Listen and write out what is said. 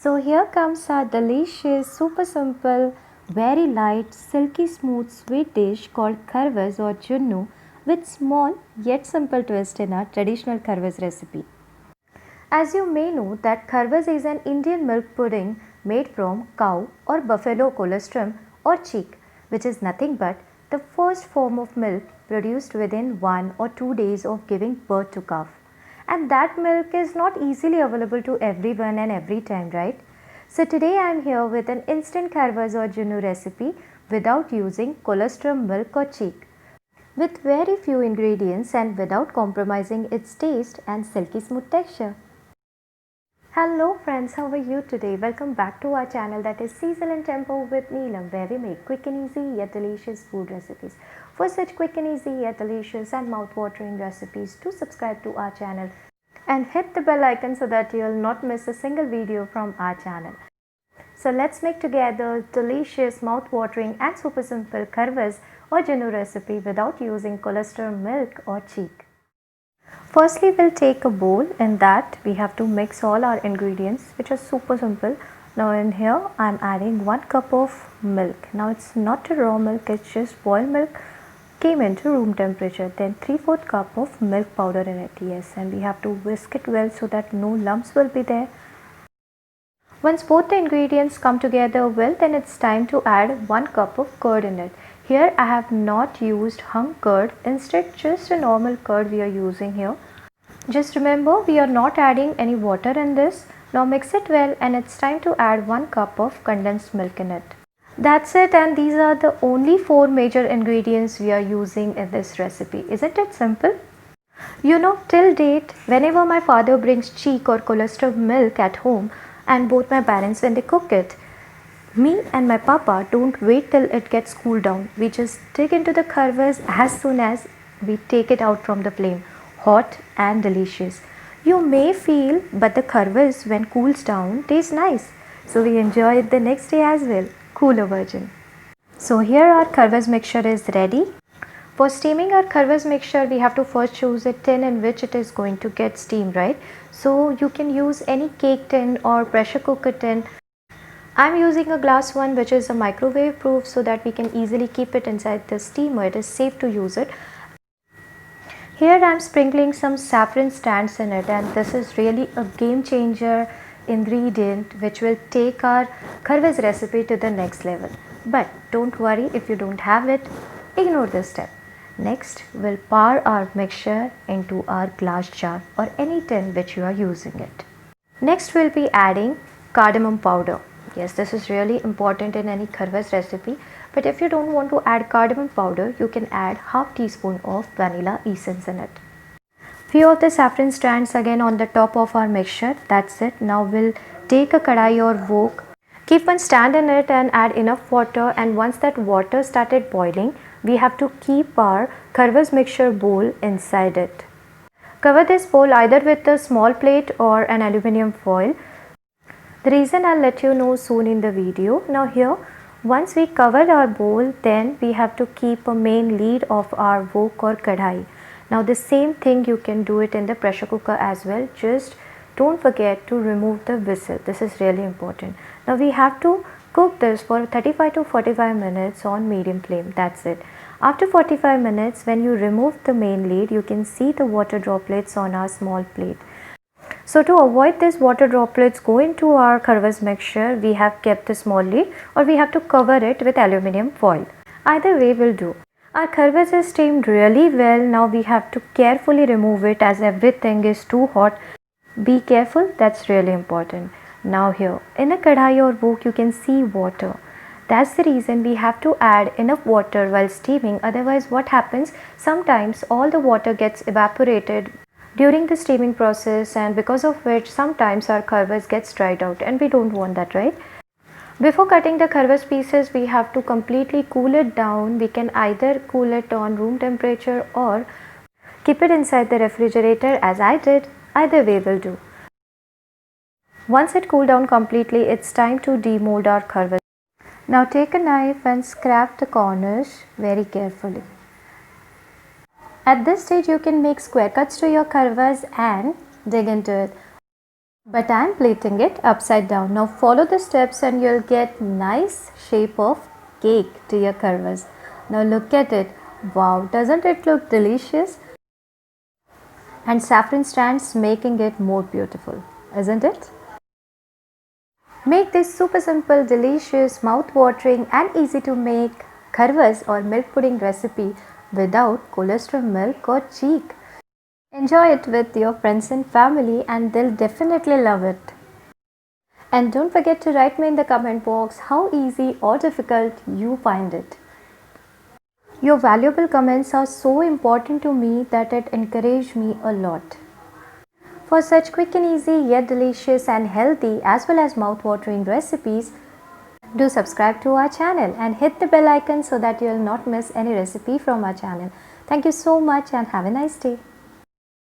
So here comes our delicious, super simple, very light, silky smooth sweet dish called kharvaz or junnu with small yet simple twist in our traditional kharvaz recipe. As you may know that kharvaz is an Indian milk pudding made from cow or buffalo colostrum or cheek, which is nothing but the first form of milk produced within 1 or 2 days of giving birth to calf. And that milk is not easily available to everyone and every time, right? So today I am here with an instant kharvaz or junnu recipe without using colostrum milk or cheek, with very few ingredients and without compromising its taste and silky smooth texture. Hello friends, how are you today? Welcome back to our channel that is Seasonal and Tempo with Neelam, where we make quick and easy yet delicious food recipes. For such quick and easy yet delicious and mouth-watering recipes, do subscribe to our channel and hit the bell icon so that you'll not miss a single video from our channel. So let's make together delicious, mouth-watering and super simple kharvaz or junnu recipe without using colostrum milk or cheek. Firstly, we'll take a bowl. In that we have to mix all our ingredients, which are super simple. Now in here I'm adding 1 cup of milk. Now it's not a raw milk, it's just boiled milk came into room temperature. Then 3/4 cup of milk powder in it, yes, and we have to whisk it well so that no lumps will be there. Once both the ingredients come together well, then it's time to add 1 cup of curd in it. Here I have not used hung curd, instead just a normal curd we are using here. Just remember, we are not adding any water in this. Now mix it well and it's time to add 1 cup of condensed milk in it. That's it, and these are the only 4 major ingredients we are using in this recipe. Isn't it simple? You know, till date, whenever my father brings cheek or colostrum milk at home, and both my parents when they cook it, me and my papa don't wait till it gets cooled down. We just dig into the kharvaz as soon as we take it out from the flame, hot and delicious. You may feel, but the kharvaz when cools down tastes nice. So we enjoy it the next day as well, cooler version. So here our kharvaz mixture is ready. For steaming our kharvaz mixture, we have to first choose a tin in which it is going to get steamed, right? So you can use any cake tin or pressure cooker tin. I'm using a glass one which is a microwave proof so that we can easily keep it inside the steamer. It is safe to use it. Here I'm sprinkling some saffron strands in it, and this is really a game changer ingredient which will take our kharvaz recipe to the next level. But don't worry if you don't have it, ignore this step. Next, we'll pour our mixture into our glass jar or any tin which you are using it. Next, we'll be adding cardamom powder. Yes, this is really important in any kharvaz recipe, but if you don't want to add cardamom powder, you can add half teaspoon of vanilla essence in it. Few of the saffron strands again on the top of our mixture. That's it. Now we'll take a kadai or wok, keep one stand in it and add enough water, and once that water started boiling, we have to keep our kharvaz mixture bowl inside it. Cover this bowl either with a small plate or an aluminium foil. The reason I'll let you know soon in the video. Now here, once we cover our bowl, then we have to keep a main lid of our wok or kadai. Now the same thing you can do it in the pressure cooker as well. Just don't forget to remove the whistle. This is really important. Now we have to cook this for 35 to 45 minutes on medium flame. That's it. After 45 minutes, when you remove the main lid, you can see the water droplets on our small plate. So to avoid these water droplets go into our kharvaz mixture, we have kept the small lid or we have to cover it with aluminium foil. Either way will do. Our kharvaz is steamed really well. Now we have to carefully remove it as everything is too hot. Be careful, that's really important. Now here, in a kadai or wok you can see water. That's the reason we have to add enough water while steaming, otherwise what happens, sometimes all the water gets evaporated during the steaming process, and because of which sometimes our kharvaz gets dried out, and we don't want that, right? Before cutting the kharvaz pieces, we have to completely cool it down. We can either cool it on room temperature or keep it inside the refrigerator as I did. Either way will do. Once it cooled down completely, it's time to demold our kharvaz. Now take a knife and scrape the corners very carefully. At this stage, you can make square cuts to your kharvaz and dig into it. But I'm plating it upside down. Now follow the steps and you'll get nice shape of cake to your curvers. Now look at it. Wow, doesn't it look delicious? And saffron strands making it more beautiful, isn't it? Make this super simple, delicious, mouth-watering and easy to make kharvas or milk pudding recipe without cholesterol milk or cheek. Enjoy it with your friends and family and they'll definitely love it. And don't forget to write me in the comment box how easy or difficult you find it. Your valuable comments are so important to me that it encourages me a lot. For such quick and easy yet delicious and healthy as well as mouth-watering recipes, do subscribe to our channel and hit the bell icon so that you will not miss any recipe from our channel. Thank you so much and have a nice day.